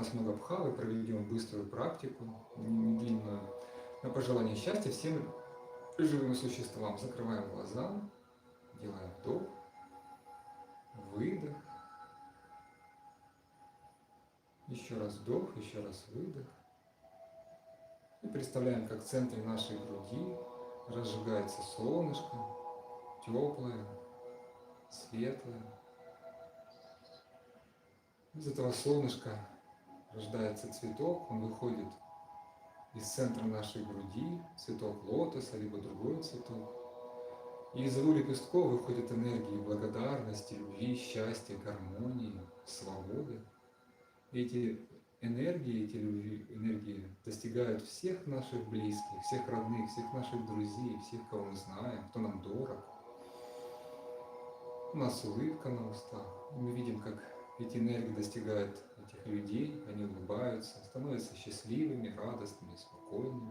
Намасмага Бхавы проведем быструю практику, не длинную, на пожелание счастья всем живым существам. Закрываем глаза, делаем вдох, выдох, еще раз вдох, еще раз выдох. И представляем, как в центре нашей груди разжигается солнышко, теплое, светлое. Из этого солнышка рождается цветок, он выходит из центра нашей груди, цветок лотоса, либо другой цветок. И из его лепестков выходят энергии благодарности, любви, счастья, гармонии, свободы. И эти энергии, эти любви, энергии достигают всех наших близких, всех родных, всех наших друзей, всех, кого мы знаем, кто нам дорог. У нас улыбка на устах. И мы видим, как эти энергии достигают этих людей, они улыбаются, становятся счастливыми, радостными, спокойными.